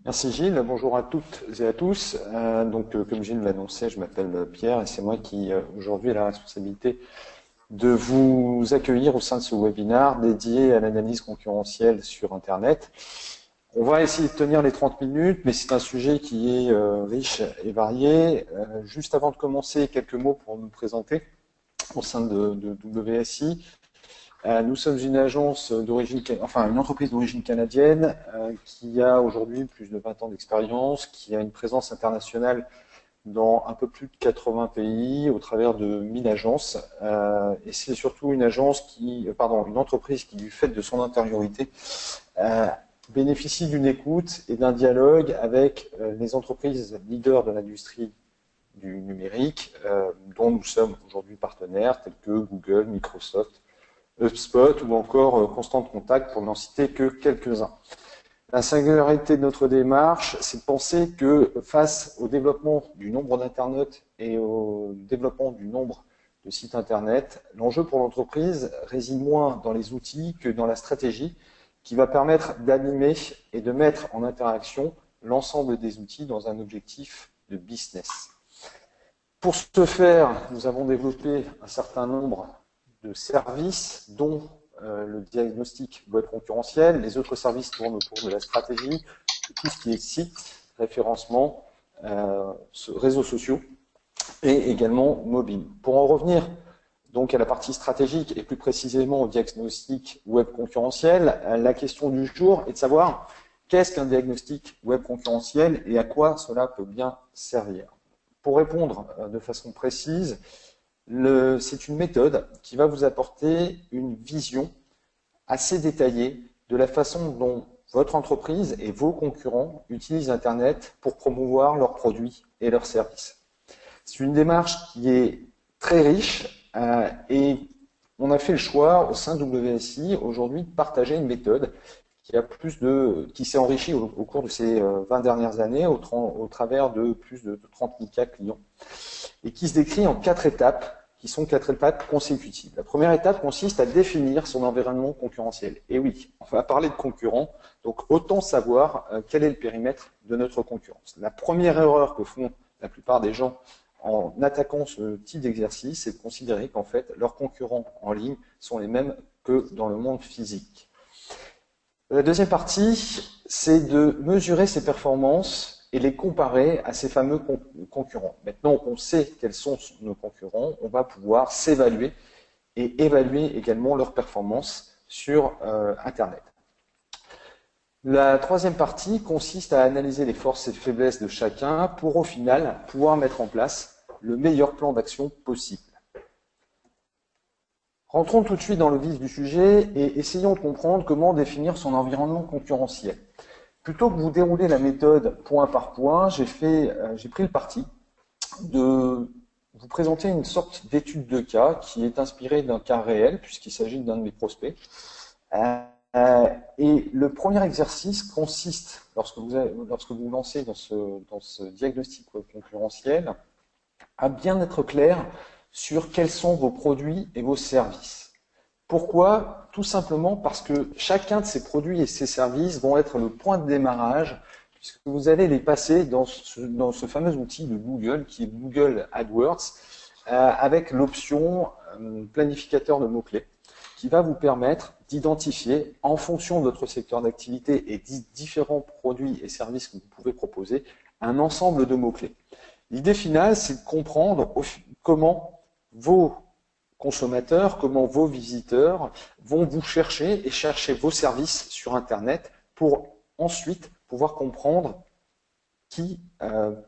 Merci Gilles, bonjour à toutes et à tous. Comme Gilles l'annonçait, je m'appelle Pierre et c'est moi qui aujourd'hui ai la responsabilité de vous accueillir au sein de ce webinaire dédié à l'analyse concurrentielle sur Internet. On va essayer de tenir les 30 minutes, mais c'est un sujet qui est riche et varié. Juste avant de commencer, quelques mots pour nous présenter au sein de WSI. Nous sommes une agence d'origine, enfin une entreprise d'origine canadienne qui a aujourd'hui plus de 20 ans d'expérience, qui a une présence internationale dans un peu plus de 80 pays au travers de 1000 agences. Et c'est surtout une une entreprise qui, du fait de son intériorité, bénéficie d'une écoute et d'un dialogue avec les entreprises leaders de l'industrie du numérique, dont nous sommes aujourd'hui partenaires, tels que Google, Microsoft, HubSpot ou encore Constant Contact, pour n'en citer que quelques-uns. La singularité de notre démarche, c'est de penser que face au développement du nombre d'internautes et au développement du nombre de sites internet, l'enjeu pour l'entreprise réside moins dans les outils que dans la stratégie qui va permettre d'animer et de mettre en interaction l'ensemble des outils dans un objectif de business. Pour ce faire, nous avons développé un certain nombre de services, dont le diagnostic web concurrentiel. Les autres services tournent autour de la stratégie, de tout ce qui est site, référencement, réseaux sociaux et également mobile. Pour en revenir donc à la partie stratégique et plus précisément au diagnostic web concurrentiel, la question du jour est de savoir qu'est-ce qu'un diagnostic web concurrentiel et à quoi cela peut bien servir. Pour répondre de façon précise, c'est une méthode qui va vous apporter une vision assez détaillée de la façon dont votre entreprise et vos concurrents utilisent Internet pour promouvoir leurs produits et leurs services. C'est une démarche qui est très riche et on a fait le choix au sein de WSI aujourd'hui de partager une méthode qui s'est enrichie au cours de ces 20 dernières années au travers de plus de 30 000 cas clients et qui se décrit en 4 étapes qui sont 4 étapes consécutives. La première étape consiste à définir son environnement concurrentiel. Et oui, on va parler de concurrents, donc autant savoir quel est le périmètre de notre concurrence. La première erreur que font la plupart des gens en attaquant ce type d'exercice, c'est de considérer qu'en fait, leurs concurrents en ligne sont les mêmes que dans le monde physique. La deuxième partie, c'est de mesurer ses performances et les comparer à ces fameux concurrents. Maintenant qu'on sait quels sont nos concurrents, on va pouvoir s'évaluer et évaluer également leurs performances sur Internet. La troisième partie consiste à analyser les forces et faiblesses de chacun pour au final pouvoir mettre en place le meilleur plan d'action possible. Rentrons tout de suite dans le vif du sujet et essayons de comprendre comment définir son environnement concurrentiel. Plutôt que de vous dérouler la méthode point par point, j'ai pris le parti de vous présenter une sorte d'étude de cas qui est inspirée d'un cas réel, puisqu'il s'agit d'un de mes prospects. Et le premier exercice consiste, lorsque vous lancez dans ce diagnostic concurrentiel, à bien être clair sur quels sont vos produits et vos services. Pourquoi? Tout simplement parce que chacun de ces produits et ces services vont être le point de démarrage, puisque vous allez les passer dans ce fameux outil de Google, qui est Google AdWords, avec l'option planificateur de mots-clés, qui va vous permettre d'identifier, en fonction de votre secteur d'activité et des différents produits et services que vous pouvez proposer, un ensemble de mots-clés. L'idée finale, c'est de comprendre comment vos consommateurs, comment vos visiteurs vont vous chercher et chercher vos services sur Internet pour ensuite pouvoir comprendre qui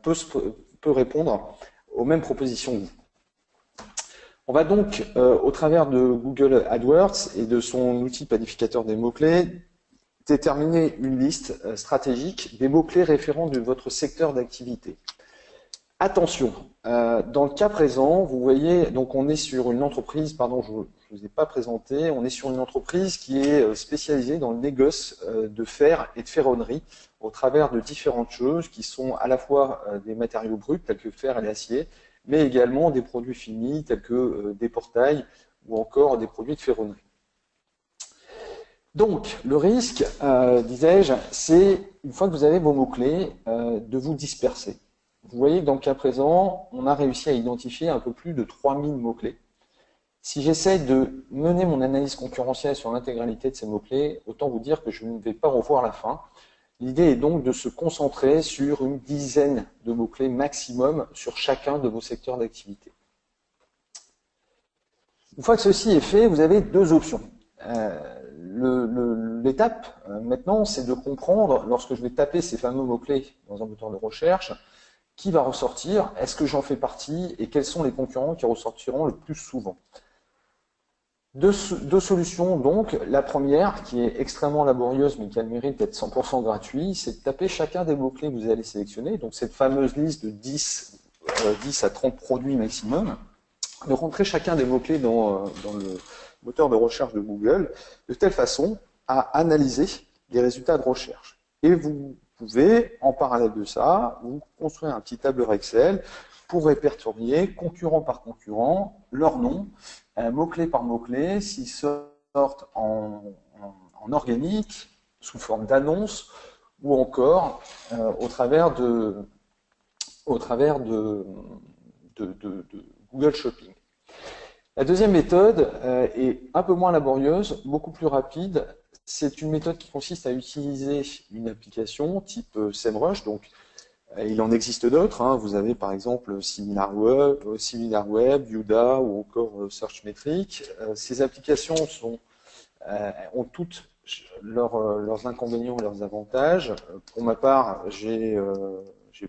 peut répondre aux mêmes propositions que vous. On va donc, au travers de Google AdWords et de son outil planificateur des mots-clés, déterminer une liste stratégique des mots-clés référents de votre secteur d'activité. Attention, dans le cas présent, vous voyez, donc on est sur une entreprise, pardon, je ne vous ai pas présenté, on est sur une entreprise qui est spécialisée dans le négoce de fer et de ferronnerie au travers de différentes choses qui sont à la fois des matériaux bruts tels que le fer et l'acier, mais également des produits finis tels que des portails ou encore des produits de ferronnerie. Donc, le risque, disais-je, c'est, une fois que vous avez vos mots-clés, de vous disperser. Vous voyez que dans le cas présent, on a réussi à identifier un peu plus de 3000 mots-clés. Si j'essaie de mener mon analyse concurrentielle sur l'intégralité de ces mots-clés, autant vous dire que je ne vais pas revoir la fin. L'idée est donc de se concentrer sur une dizaine de mots-clés maximum sur chacun de vos secteurs d'activité. Une fois que ceci est fait, vous avez deux options. L'étape maintenant, c'est de comprendre, lorsque je vais taper ces fameux mots-clés dans un moteur de recherche, qui va ressortir, est-ce que j'en fais partie et quels sont les concurrents qui ressortiront le plus souvent. Deux solutions donc. La première, qui est extrêmement laborieuse mais qui a le mérite d'être 100% gratuit, c'est de taper chacun des mots-clés que vous allez sélectionner, donc cette fameuse liste de 10 à 30 produits maximum, de rentrer chacun des mots-clés dans le moteur de recherche de Google, de telle façon à analyser les résultats de recherche. Et vous pouvez, en parallèle de ça, vous construire un petit tableur Excel pour répertorier, concurrent par concurrent, leur nom, mot-clé par mot-clé, s'ils sortent en organique, sous forme d'annonce, ou encore au travers de Google Shopping. La deuxième méthode est un peu moins laborieuse, beaucoup plus rapide. C'est une méthode qui consiste à utiliser une application type SEMrush. Donc, il en existe d'autres. Hein. Vous avez par exemple SimilarWeb, Yuda ou encore Searchmetric. Ces applications ont toutes leurs inconvénients et leurs avantages. Pour ma part, j'ai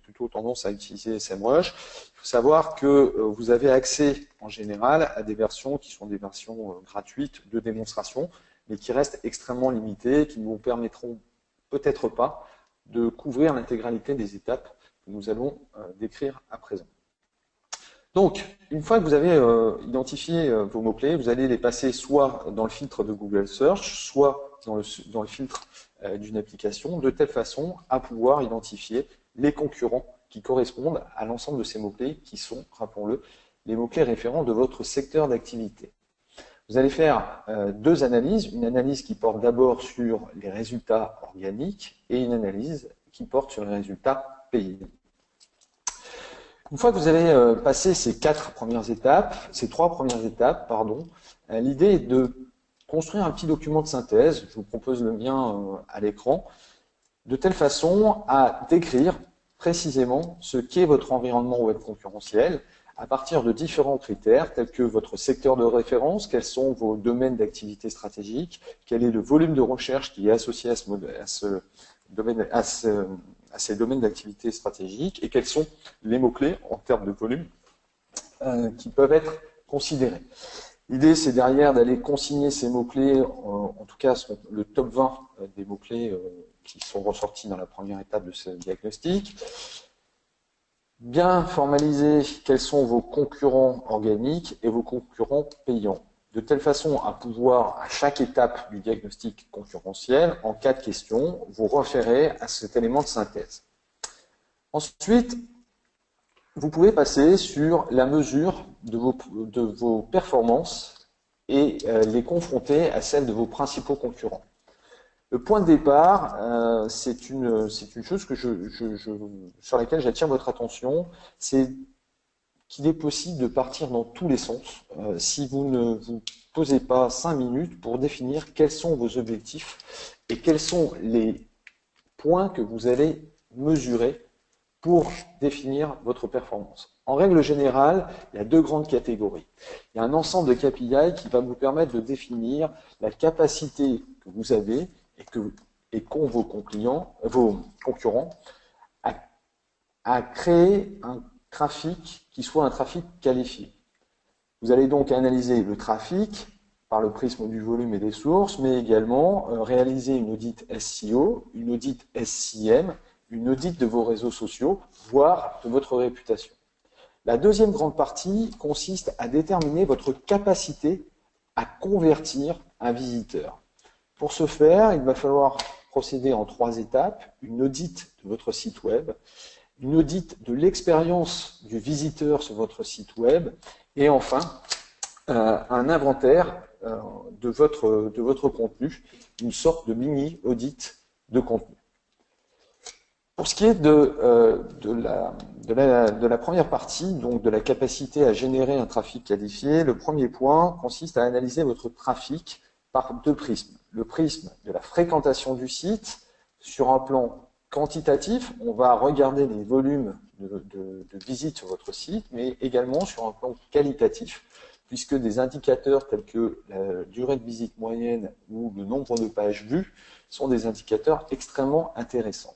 plutôt tendance à utiliser SEMrush. Il faut savoir que vous avez accès en général à des versions qui sont des versions gratuites de démonstration, mais qui restent extrêmement limitées, qui ne vous permettront peut-être pas de couvrir l'intégralité des étapes que nous allons décrire à présent. Donc, une fois que vous avez identifié vos mots-clés, vous allez les passer soit dans le filtre de Google Search, soit dans le filtre d'une application, de telle façon à pouvoir identifier les concurrents qui correspondent à l'ensemble de ces mots-clés qui sont, rappelons-le, les mots-clés référents de votre secteur d'activité. Vous allez faire deux analyses, une analyse qui porte d'abord sur les résultats organiques et une analyse qui porte sur les résultats payés. Une fois que vous avez passé ces trois premières étapes, l'idée est de construire un petit document de synthèse, je vous propose le mien à l'écran, de telle façon à décrire précisément ce qu'est votre environnement web concurrentiel à partir de différents critères tels que votre secteur de référence, quels sont vos domaines d'activité stratégique, quel est le volume de recherche qui est associé à ces domaines d'activité stratégique et quels sont les mots-clés en termes de volume qui peuvent être considérés. L'idée, c'est derrière d'aller consigner ces mots-clés, en tout cas le top 20 des mots-clés qui sont ressortis dans la première étape de ce diagnostic. Bien formaliser quels sont vos concurrents organiques et vos concurrents payants, de telle façon à pouvoir, à chaque étape du diagnostic concurrentiel, en cas de question, vous référer à cet élément de synthèse. Ensuite, vous pouvez passer sur la mesure de vos performances et les confronter à celles de vos principaux concurrents. Le point de départ, c'est une chose sur laquelle j'attire votre attention, c'est qu'il est possible de partir dans tous les sens si vous ne vous posez pas 5 minutes pour définir quels sont vos objectifs et quels sont les points que vous allez mesurer pour définir votre performance. En règle générale, il y a deux grandes catégories. Il y a un ensemble de KPI qui va vous permettre de définir la capacité que vous avez et qu'ont vos concurrents à créer un trafic qui soit un trafic qualifié. Vous allez donc analyser le trafic par le prisme du volume et des sources, mais également réaliser une audit SEO, une audit SEM, une audit de vos réseaux sociaux, voire de votre réputation. La deuxième grande partie consiste à déterminer votre capacité à convertir un visiteur. Pour ce faire, il va falloir procéder en 3 étapes, une audit de votre site web, une audit de l'expérience du visiteur sur votre site web et enfin un inventaire de votre contenu, une sorte de mini audit de contenu. Pour ce qui est de la première partie, donc de la capacité à générer un trafic qualifié, le premier point consiste à analyser votre trafic par deux prismes. Le prisme de la fréquentation du site sur un plan quantitatif, on va regarder les volumes de visites sur votre site, mais également sur un plan qualitatif, puisque des indicateurs tels que la durée de visite moyenne ou le nombre de pages vues sont des indicateurs extrêmement intéressants.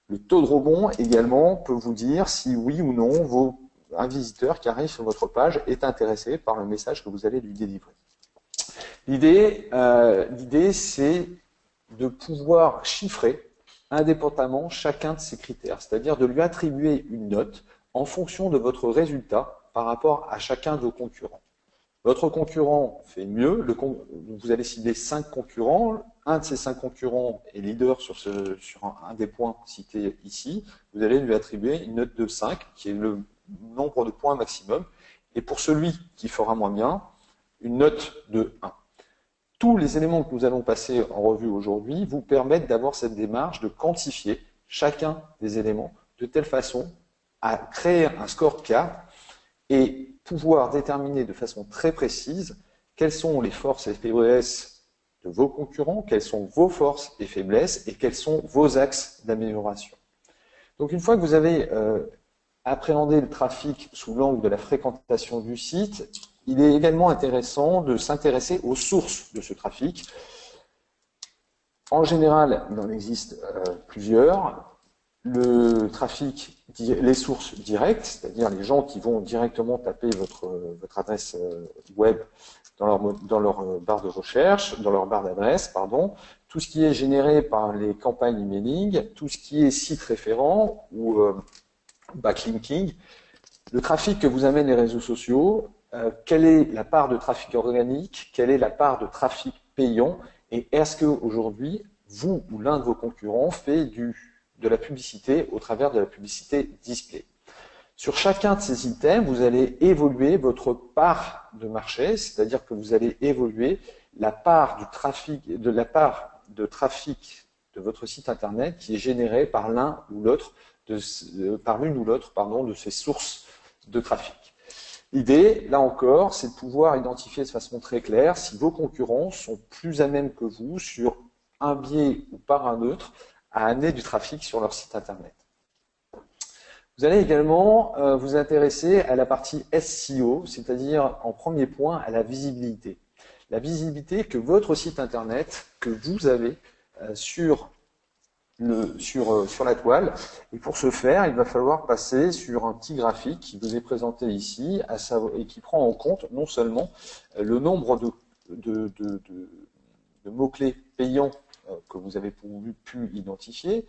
Le taux de rebond également peut vous dire si oui ou non un visiteur qui arrive sur votre page est intéressé par le message que vous allez lui délivrer. L'idée, c'est de pouvoir chiffrer indépendamment chacun de ces critères, c'est-à-dire de lui attribuer une note en fonction de votre résultat par rapport à chacun de vos concurrents. Votre concurrent fait mieux, vous allez cibler 5 concurrents, un de ces 5 concurrents est leader sur un des points cités ici, vous allez lui attribuer une note de 5, qui est le nombre de points maximum, et pour celui qui fera moins bien, une note de 1. Tous les éléments que nous allons passer en revue aujourd'hui vous permettent d'avoir cette démarche de quantifier chacun des éléments de telle façon à créer un scorecard et pouvoir déterminer de façon très précise quelles sont les forces et faiblesses de vos concurrents, quelles sont vos forces et faiblesses et quels sont vos axes d'amélioration. Donc une fois que vous avez appréhendé le trafic sous l'angle de la fréquentation du site, il est également intéressant de s'intéresser aux sources de ce trafic. En général, il en existe plusieurs. Le trafic, les sources directes, c'est-à-dire les gens qui vont directement taper votre adresse web dans leur barre de recherche, dans leur barre d'adresse, pardon, tout ce qui est généré par les campagnes emailing, tout ce qui est site référent ou backlinking, le trafic que vous amènent les réseaux sociaux, quelle est la part de trafic organique, quelle est la part de trafic payant, et est-ce qu'aujourd'hui, vous ou l'un de vos concurrents fait de la publicité au travers de la publicité display. Sur chacun de ces items, vous allez évoluer votre part de marché, c'est-à-dire que vous allez évoluer la part de trafic de votre site internet qui est générée par l'une ou l'autre de ces sources de trafic. L'idée, là encore, c'est de pouvoir identifier de façon très claire si vos concurrents sont plus à même que vous sur un biais ou par un autre à amener du trafic sur leur site internet. Vous allez également vous intéresser à la partie SEO, c'est-à-dire en premier point à la visibilité. La visibilité que votre site internet, que vous avez sur la toile. Et pour ce faire, il va falloir passer sur un petit graphique qui vous est présenté ici et qui prend en compte non seulement le nombre de mots-clés payants que vous avez pu identifier,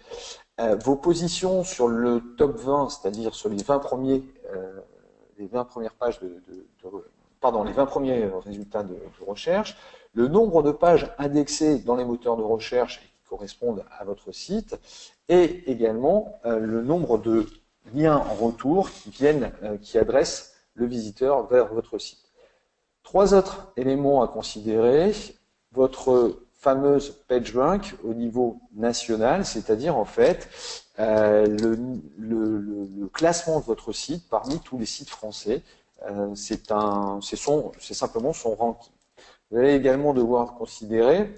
vos positions sur le top 20, c'est-à-dire sur les 20 premières pages les 20 premiers résultats de recherche, le nombre de pages indexées dans les moteurs de recherche et qui correspondent à votre site, et également le nombre de liens en retour qui adressent le visiteur vers votre site. 3 autres éléments à considérer, votre fameuse PageRank au niveau national, c'est-à-dire en fait le classement de votre site parmi tous les sites français. C'est simplement son ranking. Vous allez également devoir considérer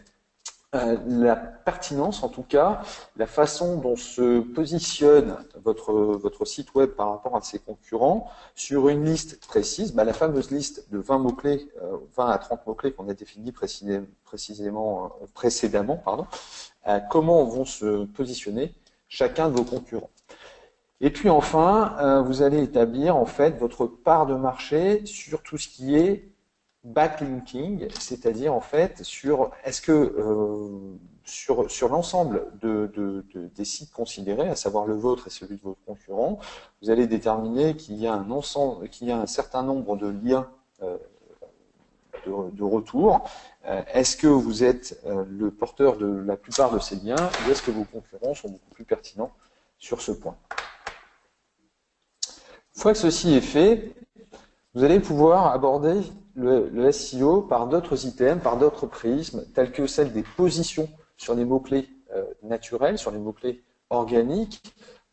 la pertinence, en tout cas, la façon dont se positionne votre site web par rapport à ses concurrents sur une liste précise, la fameuse liste de 20 mots-clés, 20 à 30 mots-clés qu'on a définis précédemment, comment vont se positionner chacun de vos concurrents. Et puis enfin, vous allez établir en fait votre part de marché sur tout ce qui est backlinking, c'est-à-dire en fait sur l'ensemble des sites considérés, à savoir le vôtre et celui de votre concurrent, vous allez déterminer qu'il y a un certain nombre de liens de retour. Est-ce que vous êtes le porteur de la plupart de ces liens ou est-ce que vos concurrents sont beaucoup plus pertinents sur ce point? Une fois que ceci est fait, vous allez pouvoir aborder le SEO par d'autres items, par d'autres prismes, tels que celle des positions sur les mots-clés naturels, sur les mots-clés organiques,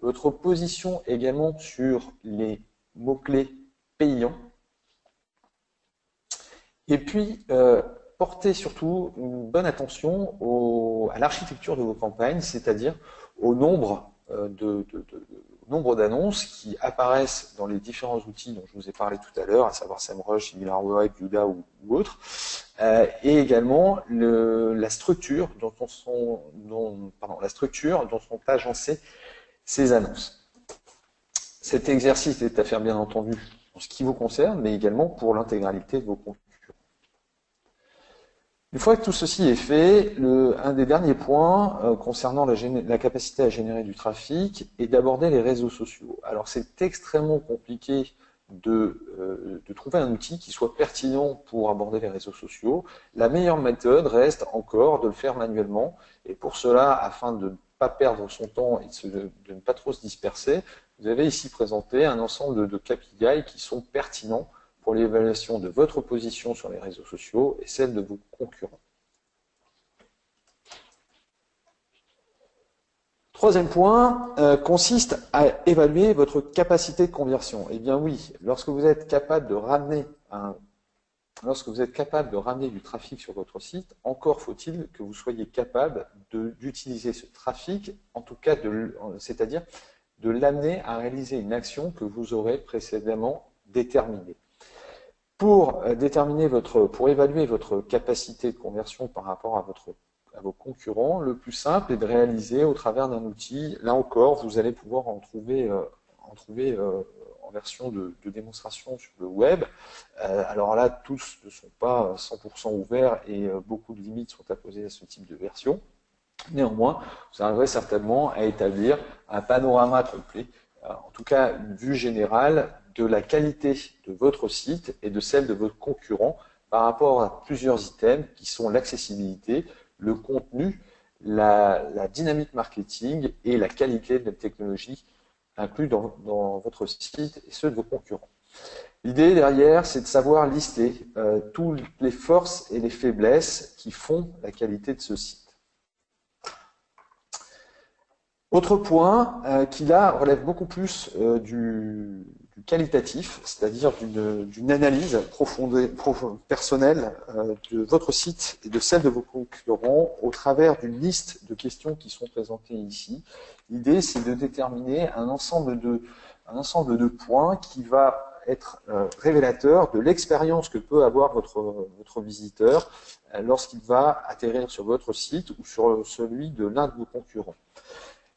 votre position également sur les mots-clés payants, et puis portez surtout une bonne attention à l'architecture de vos campagnes, c'est-à-dire au nombre nombre d'annonces qui apparaissent dans les différents outils dont je vous ai parlé tout à l'heure, à savoir SEMrush, SimilarWeb, Youdá ou autres, et également la structure dont sont agencées ces annonces. Cet exercice est à faire bien entendu en ce qui vous concerne, mais également pour l'intégralité de vos concurrents. Une fois que tout ceci est fait, un des derniers points concernant la capacité à générer du trafic est d'aborder les réseaux sociaux. Alors c'est extrêmement compliqué de trouver un outil qui soit pertinent pour aborder les réseaux sociaux. La meilleure méthode reste encore de le faire manuellement, et pour cela, afin de ne pas perdre son temps et de ne pas trop se disperser, vous avez ici présenté un ensemble de KPI qui sont pertinents pour l'évaluation de votre position sur les réseaux sociaux et celle de vos concurrents. Troisième point consiste à évaluer votre capacité de conversion. Eh bien oui, lorsque vous êtes capable de ramener du trafic sur votre site, encore faut-il que vous soyez capable d'utiliser ce trafic, en tout cas, c'est-à-dire de l'amener à réaliser une action que vous aurez précédemment déterminée. Pour évaluer votre capacité de conversion par rapport à vos concurrents, le plus simple est de réaliser au travers d'un outil. Là encore, vous allez pouvoir en trouver en version de démonstration sur le web. Alors là, tous ne sont pas 100% ouverts et beaucoup de limites sont apposées à ce type de version. Néanmoins, vous arriverez certainement à établir un panorama complet, en tout cas une vue générale de la qualité de votre site et de celle de vos concurrents par rapport à plusieurs items qui sont l'accessibilité, le contenu, la dynamique marketing et la qualité de la technologie inclus dans votre site et ceux de vos concurrents. L'idée derrière, c'est de savoir lister toutes les forces et les faiblesses qui font la qualité de ce site. Autre point qui là relève beaucoup plus du qualitatif, c'est-à-dire d'une analyse personnelle de votre site et de celle de vos concurrents au travers d'une liste de questions qui sont présentées ici. L'idée, c'est de déterminer un ensemble de points qui va être révélateur de l'expérience que peut avoir votre visiteur lorsqu'il va atterrir sur votre site ou sur celui de l'un de vos concurrents.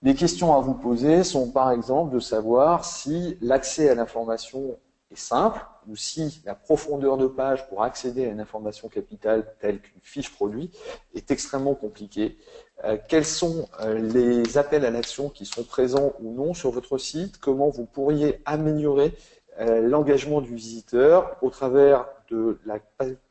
Les questions à vous poser sont par exemple de savoir si l'accès à l'information est simple ou si la profondeur de page pour accéder à une information capitale telle qu'une fiche produit est extrêmement compliquée. Quels sont les appels à l'action qui sont présents ou non sur votre site, comment vous pourriez améliorer l'engagement du visiteur au travers de la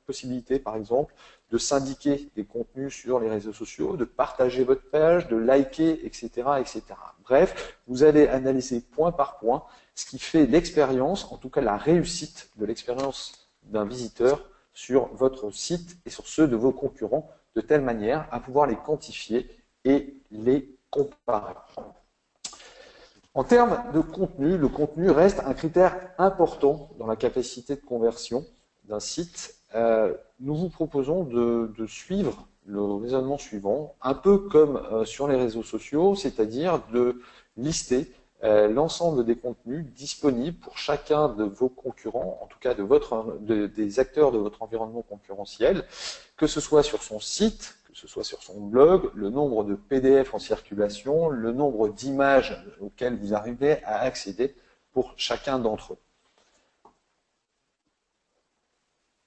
possibilité, par exemple, de syndiquer des contenus sur les réseaux sociaux, de partager votre page, de liker, etc., etc. Bref, vous allez analyser point par point ce qui fait l'expérience, en tout cas la réussite de l'expérience d'un visiteur sur votre site et sur ceux de vos concurrents, de telle manière à pouvoir les quantifier et les comparer. En termes de contenu, le contenu reste un critère important dans la capacité de conversion d'un site. Nous vous proposons de suivre le raisonnement suivant, un peu comme sur les réseaux sociaux, c'est-à-dire de lister l'ensemble des contenus disponibles pour chacun de vos concurrents, en tout cas des acteurs de votre environnement concurrentiel, que ce soit sur son site, que ce soit sur son blog, le nombre de PDF en circulation, le nombre d'images auxquelles vous arrivez à accéder pour chacun d'entre eux.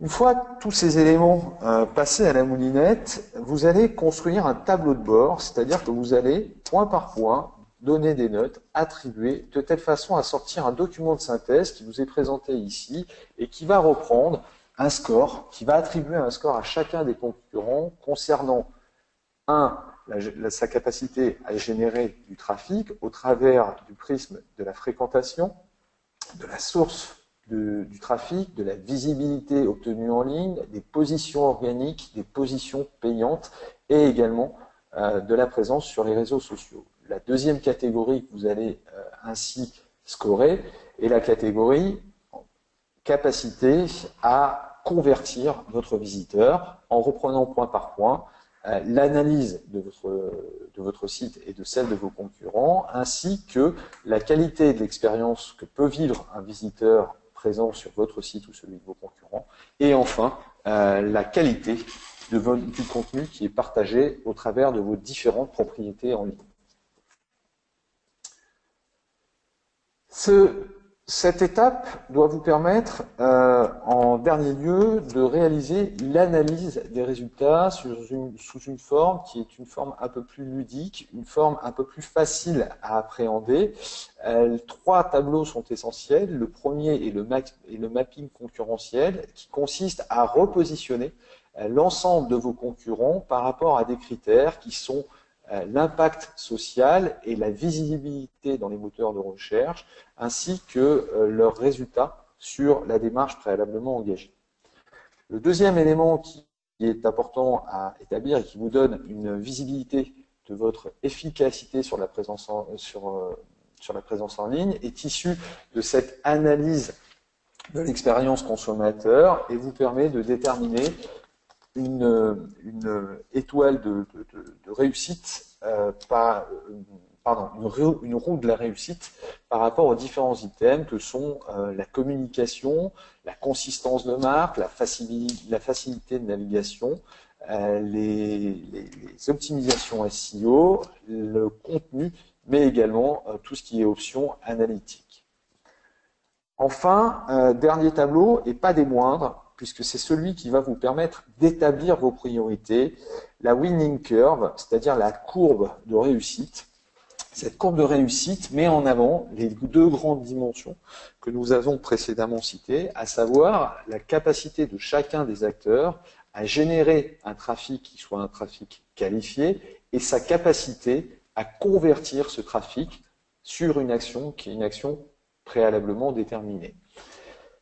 Une fois tous ces éléments passés à la moulinette, vous allez construire un tableau de bord, c'est-à-dire que vous allez, point par point, donner des notes, attribuer, de telle façon à sortir un document de synthèse qui vous est présenté ici et qui va reprendre un score, qui va attribuer un score à chacun des concurrents concernant, sa capacité à générer du trafic au travers du prisme de la fréquentation, de la source du trafic, de la visibilité obtenue en ligne, des positions organiques, des positions payantes et également de la présence sur les réseaux sociaux. La deuxième catégorie que vous allez ainsi scorer est la catégorie capacité à convertir votre visiteur en reprenant point par point l'analyse de votre site et de celle de vos concurrents, ainsi que la qualité de l'expérience que peut vivre un visiteur présent sur votre site ou celui de vos concurrents, et enfin la qualité du contenu qui est partagé au travers de vos différentes propriétés en ligne. Cette étape doit vous permettre, en dernier lieu, de réaliser l'analyse des résultats sous une forme qui est une forme un peu plus ludique, une forme un peu plus facile à appréhender. Trois tableaux sont essentiels. Le premier est le mapping concurrentiel, qui consiste à repositionner l'ensemble de vos concurrents par rapport à des critères qui sont l'impact social et la visibilité dans les moteurs de recherche, ainsi que leurs résultats sur la démarche préalablement engagée. Le deuxième élément qui est important à établir et qui vous donne une visibilité de votre efficacité sur la présence en ligne est issu de cette analyse de l'expérience consommateur et vous permet de déterminer une étoile de réussite, une roue de la réussite par rapport aux différents items que sont la communication, la consistance de marque, la facilité de navigation, les optimisations SEO, le contenu, mais également tout ce qui est options analytiques. Enfin, dernier tableau, et pas des moindres, puisque c'est celui qui va vous permettre d'établir vos priorités, la winning curve, c'est-à-dire la courbe de réussite. Cette courbe de réussite met en avant les deux grandes dimensions que nous avons précédemment citées, à savoir la capacité de chacun des acteurs à générer un trafic qui soit un trafic qualifié et sa capacité à convertir ce trafic sur une action qui est une action préalablement déterminée.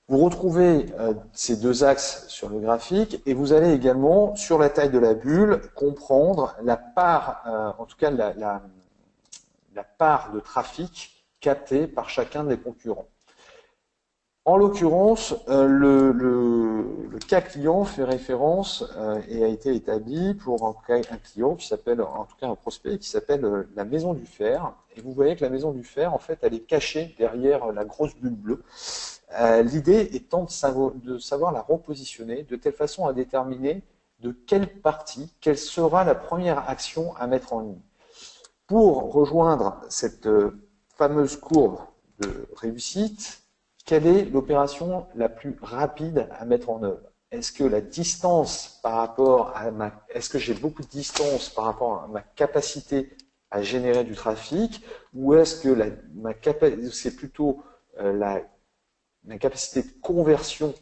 Vous retrouvez ces deux axes sur le graphique et vous allez également, sur la taille de la bulle, comprendre la part, en tout cas la part de trafic captée par chacun des concurrents. En l'occurrence, le cas client fait référence et a été établi pour un client qui s'appelle, en tout cas un prospect, qui s'appelle la Maison du Fer. Et vous voyez que la Maison du Fer, en fait, elle est cachée derrière la grosse bulle bleue. L'idée étant de savoir la repositionner de telle façon à déterminer de quelle partie, quelle sera la première action à mettre en ligne. Pour rejoindre cette fameuse courbe de réussite, quelle est l'opération la plus rapide à mettre en œuvre? Est-ce que la distance par rapport à est-ce que j'ai beaucoup de distance par rapport à ma capacité à générer du trafic, ou est-ce que c'est plutôt la capacité de conversion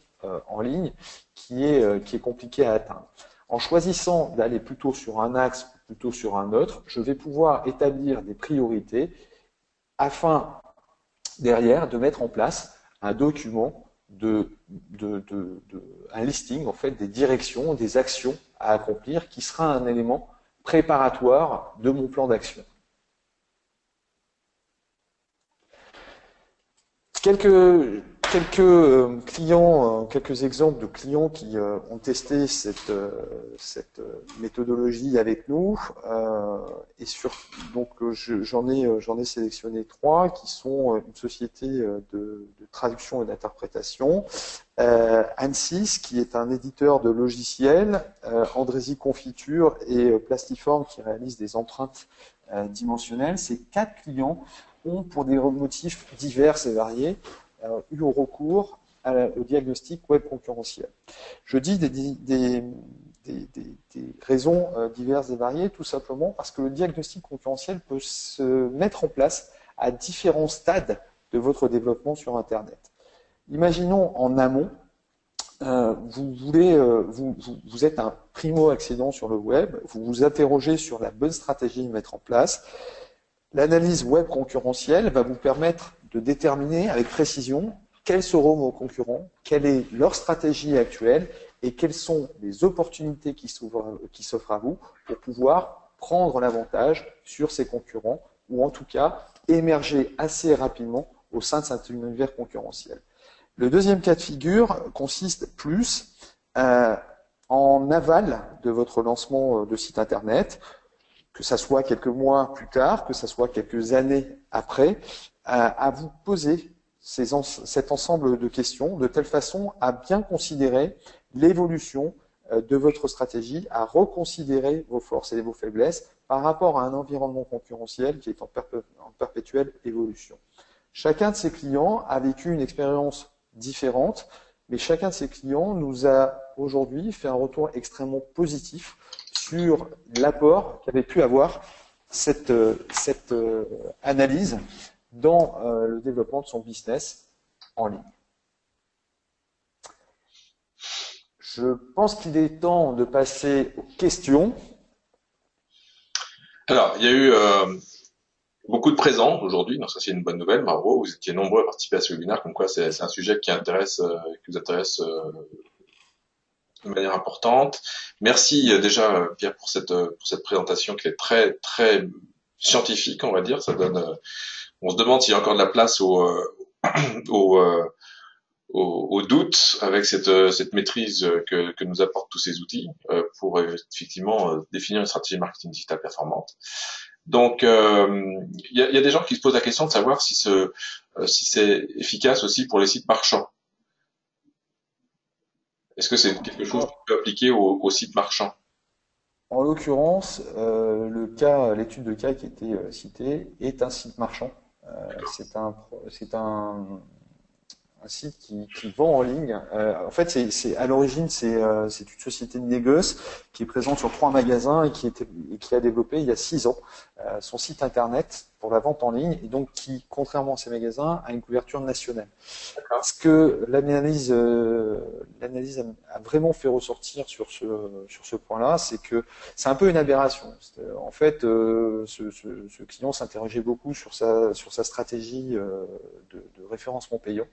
en ligne qui est compliquée à atteindre? En choisissant d'aller plutôt sur un axe, plutôt sur un autre, je vais pouvoir établir des priorités afin derrière de mettre en place un document un listing en fait des directions, des actions à accomplir qui sera un élément préparatoire de mon plan d'action. Quelques clients, quelques exemples de clients qui ont testé cette méthodologie avec nous, et donc j'en ai sélectionné trois qui sont une société de traduction et d'interprétation, Ansys qui est un éditeur de logiciels, Andrézy Confiture et Plastiform qui réalise des empreintes dimensionnelles. Ces quatre clients ont, pour des motifs divers et variés, eu recours au diagnostic web concurrentiel. Je dis des raisons diverses et variées, tout simplement parce que le diagnostic concurrentiel peut se mettre en place à différents stades de votre développement sur Internet. Imaginons en amont, vous êtes un primo-accédant sur le web, vous vous interrogez sur la bonne stratégie à mettre en place. L'analyse web concurrentielle va vous permettre de déterminer avec précision quels seront vos concurrents, quelle est leur stratégie actuelle et quelles sont les opportunités qui s'offrent à vous pour pouvoir prendre l'avantage sur ces concurrents ou en tout cas émerger assez rapidement au sein de cet univers concurrentiel. Le deuxième cas de figure consiste plus en aval de votre lancement de site internet, que ça soit quelques mois plus tard, que ça soit quelques années après, à vous poser cet ensemble de questions de telle façon à bien considérer l'évolution de votre stratégie, à reconsidérer vos forces et vos faiblesses par rapport à un environnement concurrentiel qui est en perpétuelle évolution. Chacun de ces clients a vécu une expérience différente, mais chacun de ces clients nous a aujourd'hui fait un retour extrêmement positif sur l'apport qu'avait pu avoir cette analyse dans le développement de son business en ligne. Je pense qu'il est temps de passer aux questions. Alors, il y a eu beaucoup de présents aujourd'hui, donc ça c'est une bonne nouvelle, bravo, vous étiez nombreux à participer à ce webinaire, comme quoi c'est un sujet qui vous intéresse de manière importante. Merci déjà Pierre pour cette présentation qui est très très scientifique, on va dire. Ça donne, on se demande s'il y a encore de la place au doute avec cette maîtrise que nous apportent tous ces outils pour effectivement définir une stratégie marketing digital performante. Donc, il y a des gens qui se posent la question de savoir si c'est efficace aussi pour les sites marchands. Est-ce que c'est quelque chose qu'on peut appliquer aux sites marchands? En l'occurrence, l'étude de cas qui était citée est un site marchand. C'est un site qui vend en ligne. En fait, à l'origine, c'est une société de négoce qui est présente sur 3 magasins et qui a développé il y a 6 ans son site internet pour la vente en ligne et donc qui, contrairement à ces magasins, a une couverture nationale. Ce que l'analyse a vraiment fait ressortir sur ce point-là, c'est que c'est un peu une aberration. En fait, ce client s'interrogeait beaucoup sur sa stratégie de référencement payant.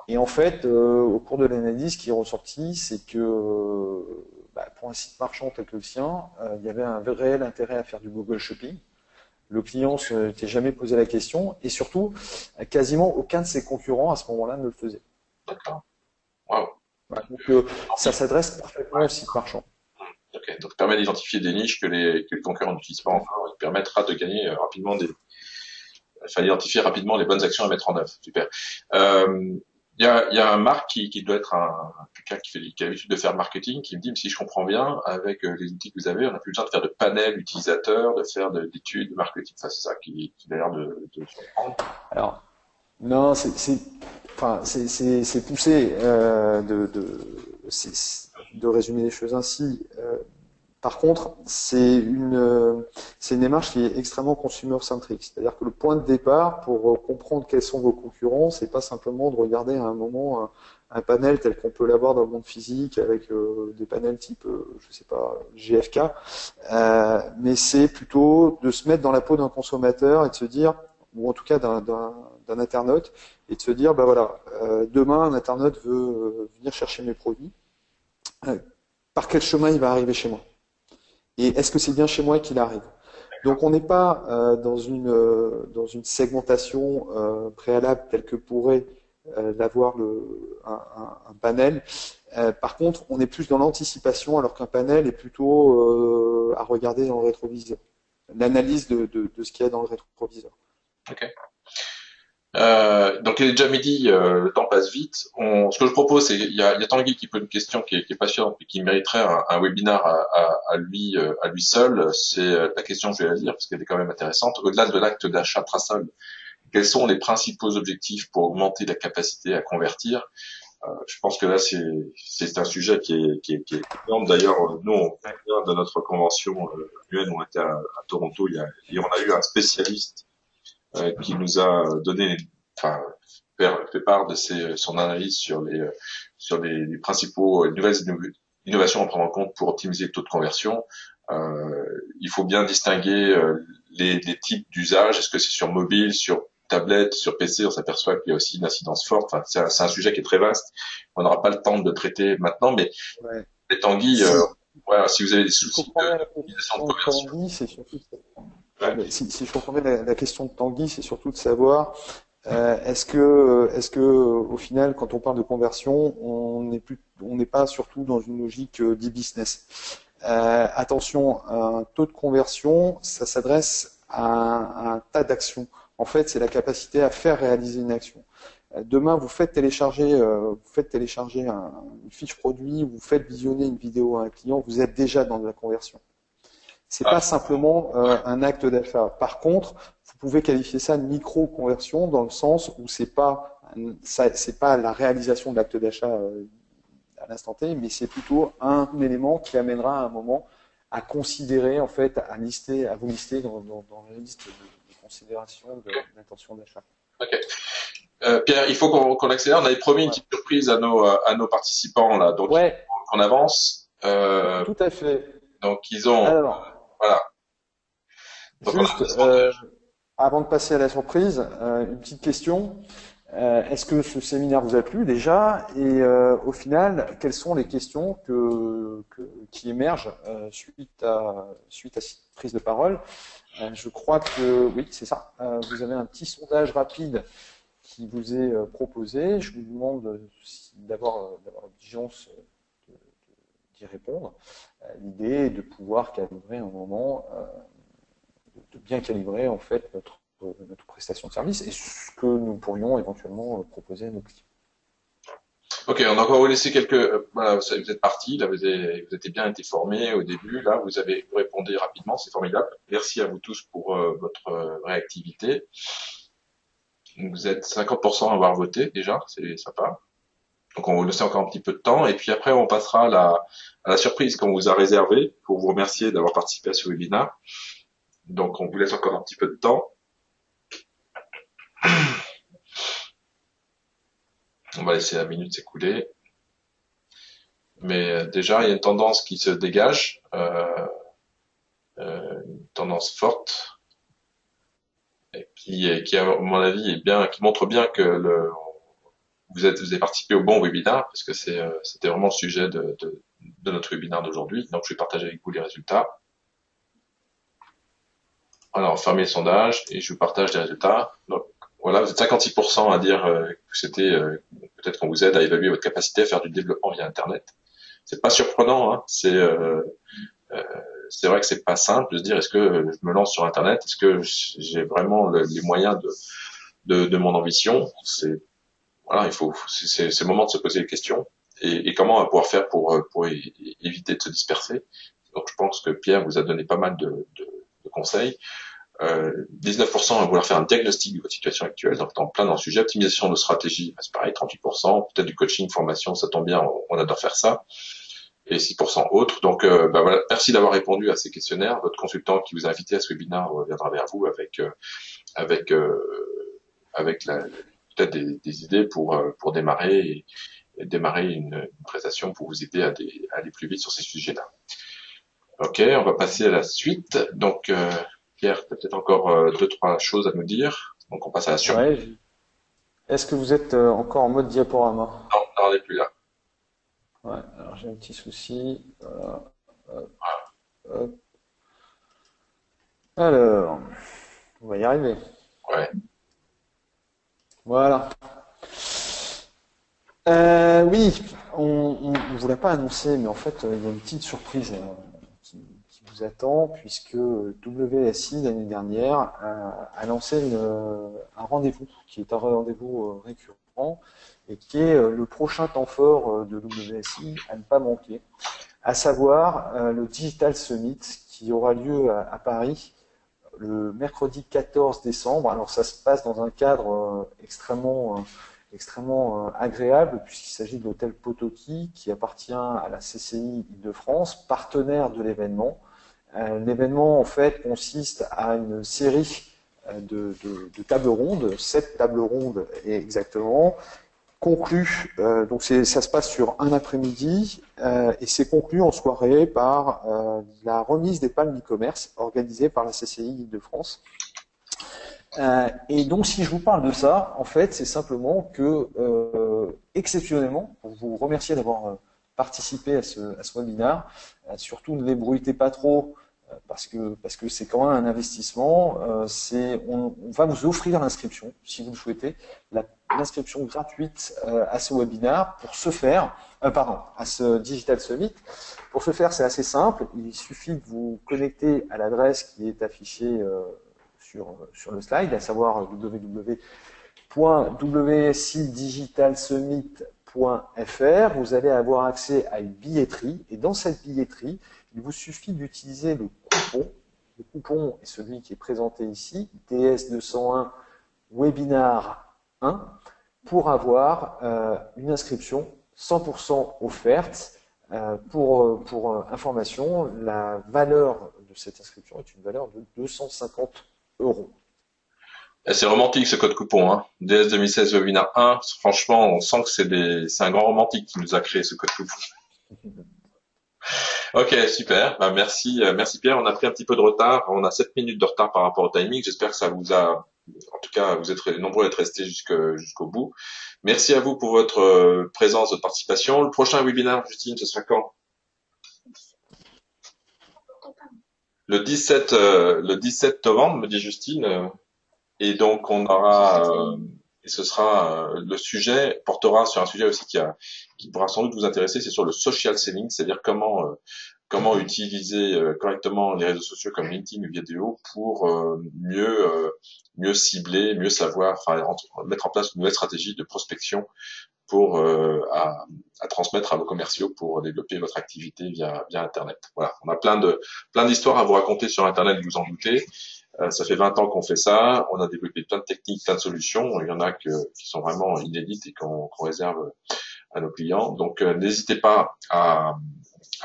Et en fait, au cours de l'analyse, ce qui est ressorti, c'est que pour un site marchand tel que le sien, il y avait un réel intérêt à faire du Google Shopping. Le client ne s'était jamais posé la question et surtout, quasiment aucun de ses concurrents à ce moment-là ne le faisait. D'accord. Wow. Donc, ça s'adresse parfaitement au site marchand. Ok. Donc, ça permet d'identifier des niches que les concurrents n'utilisent pas encore. Il permettra de gagner rapidement identifier rapidement les bonnes actions à mettre en œuvre. Super. Il y a un Marc qui doit être quelqu'un qui a l'habitude de faire marketing, qui me dit, si je comprends bien, avec les outils que vous avez, on n'a plus besoin de faire de panel utilisateur, de faire d'études de marketing. Ça, c'est ça qui a l'air de surprendre. Alors, non, c'est poussé de résumer les choses ainsi. Par contre, c'est une démarche qui est extrêmement consumer-centrique. C'est-à-dire que le point de départ pour comprendre quels sont vos concurrents, c'est pas simplement de regarder à un moment un panel tel qu'on peut l'avoir dans le monde physique avec des panels type, je sais pas, GFK, mais c'est plutôt de se mettre dans la peau d'un consommateur et de se dire, ou en tout cas d'un internaute, et de se dire, voilà, demain un internaute veut venir chercher mes produits, par quel chemin il va arriver chez moi? Et est-ce que c'est bien chez moi qu'il arrive? Donc on n'est pas dans une segmentation préalable telle que pourrait l'avoir un panel. Par contre, on est plus dans l'anticipation alors qu'un panel est plutôt à regarder dans le rétroviseur. L'analyse de ce qu'il y a dans le rétroviseur. Ok. Donc il est déjà midi, le temps passe vite. Ce que je propose, c'est il y a Tanguy qui pose une question qui est passionnante et qui mériterait un webinaire à lui seul. C'est la question, je vais la lire parce qu'elle est quand même intéressante. Au-delà de l'acte d'achat traçable, quels sont les principaux objectifs pour augmenter la capacité à convertir? Je pense que là c'est un sujet qui est énorme. D'ailleurs, nous on vient de notre convention annuelle, on était à Toronto et on a eu un spécialiste qui nous a fait part de son analyse sur les principaux nouvelles innovations à prendre en compte pour optimiser le taux de conversion. Il faut bien distinguer les types d'usages. Est-ce que c'est sur mobile, sur tablette, sur PC, on s'aperçoit qu'il y a aussi une incidence forte. Enfin, c'est un sujet qui est très vaste. On n'aura pas le temps de le traiter maintenant, mais Ouais. les Tanguy, Si, voilà, si vous avez des si je soucis comprends bien la d'optimisation de question de conversion. Tanguy, c'est surtout Ouais. si je comprends bien la question de Tanguy, c'est surtout de savoir est-ce que au final, quand on parle de conversion, on n'est pas surtout dans une logique d'e-business. Attention, un taux de conversion, ça s'adresse à un tas d'actions. En fait, c'est la capacité à faire réaliser une action. Demain, vous faites télécharger une fiche produit, vous faites visionner une vidéo à un client, vous êtes déjà dans de la conversion. C'est pas simplement un acte d'achat. Par contre, vous pouvez qualifier ça de micro-conversion dans le sens où c'est pas la réalisation de l'acte d'achat à l'instant T, mais c'est plutôt un élément qui amènera à un moment à considérer, en fait, à vous lister dans la liste de considération d'intention d'achat. Ok. Pierre, il faut qu'on accélère. On avait promis une petite surprise à nos participants là, donc Ouais, on avance. tout à fait. Donc ils ont, Alors, voilà. Donc on juste, a un sondage. avant de passer à la surprise, une petite question. Est-ce que ce séminaire vous a plu déjà? Et au final, quelles sont les questions qui émergent suite à cette prise de parole? Je crois que oui, c'est ça. Vous avez un petit sondage rapide qui vous est proposé. Je vous demande d'avoir l'obligeance d'y répondre. L'idée est de pouvoir calibrer un moment, de bien calibrer en fait notre prestation de service et ce que nous pourrions éventuellement proposer à nos clients. Ok, on a encore vous laisser quelques. Voilà, vous êtes partis. Là, vous avez bien été formés au début. Là, vous répondez rapidement. C'est formidable. Merci à vous tous pour votre réactivité. Vous êtes 50% à avoir voté déjà. C'est sympa. Donc, on va vous laisser encore un petit peu de temps. Et puis après, on passera à la surprise qu'on vous a réservée pour vous remercier d'avoir participé à ce webinaire. Donc, on vous laisse encore un petit peu de temps. On va laisser la minute s'écouler. Mais déjà, il y a une tendance qui se dégage, une tendance forte, et qui, à mon avis, qui montre bien que vous avez participé au bon webinaire, parce que c'était vraiment le sujet de notre webinaire d'aujourd'hui. Donc, je vais partager avec vous les résultats. Alors, fermez le sondage et je vous partage les résultats. Donc, voilà, vous êtes 56% à dire que c'était peut-être qu'on vous aide à évaluer votre capacité à faire du développement via Internet. C'est pas surprenant, hein. C'est vrai que c'est pas simple de se dire est-ce que je me lance sur Internet, est-ce que j'ai vraiment les moyens de mon ambition. Voilà, c'est le moment de se poser les questions et comment on va pouvoir faire pour éviter de se disperser. Donc je pense que Pierre vous a donné pas mal de conseils. 19% à vouloir faire un diagnostic de votre situation actuelle, donc plein dans le sujet. Optimisation de stratégie, c'est pareil, 38%. Peut-être du coaching, formation, ça tombe bien, on adore faire ça. Et 6% autres. Donc voilà, merci d'avoir répondu à ces questionnaires. Votre consultant qui vous a invité à ce webinaire viendra vers vous avec peut-être des idées pour démarrer une prestation pour vous aider à aller plus vite sur ces sujets-là. Ok, on va passer à la suite. Donc Pierre, tu as peut-être encore 2-3 choses à nous dire. Donc on passe à la suite. Ouais. Est-ce que vous êtes encore en mode diaporama? Non, on n'est plus là. Ouais, alors j'ai un petit souci. Voilà. Hop, hop. Alors, on va y arriver. Ouais. Voilà. Oui, on ne vous l'a pas annoncé, mais en fait, il y a une petite surprise qui vous attend, puisque WSI, l'année dernière, a lancé un rendez-vous, qui est un rendez-vous récurrent, et qui est le prochain temps fort de WSI à ne pas manquer, à savoir le Digital Summit, qui aura lieu à Paris le mercredi 14 décembre. Alors ça se passe dans un cadre extrêmement agréable puisqu'il s'agit de l'hôtel Potoki qui appartient à la CCI Île-de-France, partenaire de l'événement. L'événement en fait consiste à une série de tables rondes, 7 tables rondes exactement, conclu, donc ça se passe sur un après-midi et c'est conclu en soirée par la remise des palmes e-commerce organisée par la CCI Île-de-France. Et donc, si je vous parle de ça, en fait, c'est simplement que, exceptionnellement, pour vous remercier d'avoir participé à ce webinaire, surtout ne les bruitez pas trop, parce que c'est quand même un investissement. On va vous offrir l'inscription, si vous le souhaitez, l'inscription gratuite à ce webinaire pour ce faire, pardon, à ce Digital Summit. Pour ce faire, c'est assez simple. Il suffit de vous connecter à l'adresse qui est affichée sur le slide, à savoir www.wsidigitalsummit.fr. Vous allez avoir accès à une billetterie et dans cette billetterie, il vous suffit d'utiliser le coupon. Le coupon est celui qui est présenté ici, DS201 Webinar 1, pour avoir une inscription 100% offerte. Pour information, la valeur de cette inscription est une valeur de 250 €. Et c'est romantique ce code coupon, hein. DS 2016 Webinar 1, franchement, on sent que c'est un grand romantique qui nous a créé ce code coupon. Ok, super. Bah, merci Pierre. On a pris un petit peu de retard. On a 7 minutes de retard par rapport au timing. J'espère que ça vous a, en tout cas, vous êtes nombreux à être restés jusqu'au bout. Merci à vous pour votre présence, votre participation. Le prochain webinaire, Justine, ce sera quand? Le 17 novembre, me dit Justine. Et donc on aura, et ce sera le sujet portera sur un sujet aussi qui pourra sans doute vous intéresser, c'est sur le social selling, c'est-à-dire comment utiliser correctement les réseaux sociaux comme LinkedIn ou vidéo pour mieux cibler, mieux savoir, enfin mettre en place une nouvelle stratégie de prospection pour à transmettre à vos commerciaux pour développer votre activité via Internet. Voilà, on a plein d'histoires à vous raconter sur Internet, vous en doutez. Ça fait 20 ans qu'on fait ça, on a développé plein de techniques, plein de solutions. Il y en a qui sont vraiment inédites et qu'on réserve à nos clients. Donc n'hésitez pas à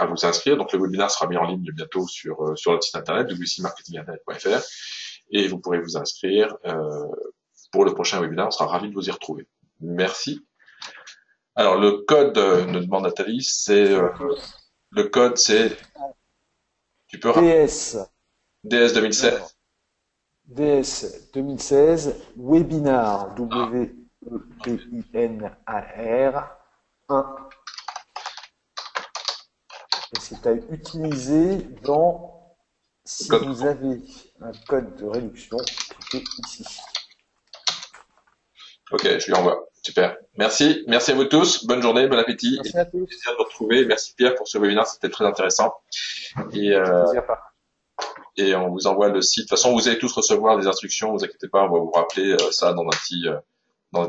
vous inscrire. Donc le webinaire sera mis en ligne bientôt sur notre site internet wcmarketinginternet.fr et vous pourrez vous inscrire pour le prochain webinaire. On sera ravis de vous y retrouver. Merci. Alors le code, nous demande Nathalie, c'est le code, c'est tu peux DS 2016. DS 2016 Webinar WEBINAR 1. Et c'est à utiliser si vous avez un code de réduction, cliquez ici. Ok, je lui envoie. Super. Merci à vous tous. Bonne journée, bon appétit. Merci à tous. Plaisir de vous retrouver. Merci Pierre pour ce webinaire, c'était très intéressant. Et on vous envoie le site. De toute façon, vous allez tous recevoir des instructions. Ne vous inquiétez pas, on va vous rappeler ça dans un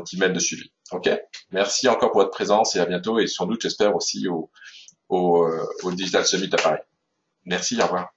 petit mail de suivi. Ok. Merci encore pour votre présence et à bientôt. Et sans doute, j'espère aussi au Digital Summit à Paris. Merci. Au revoir.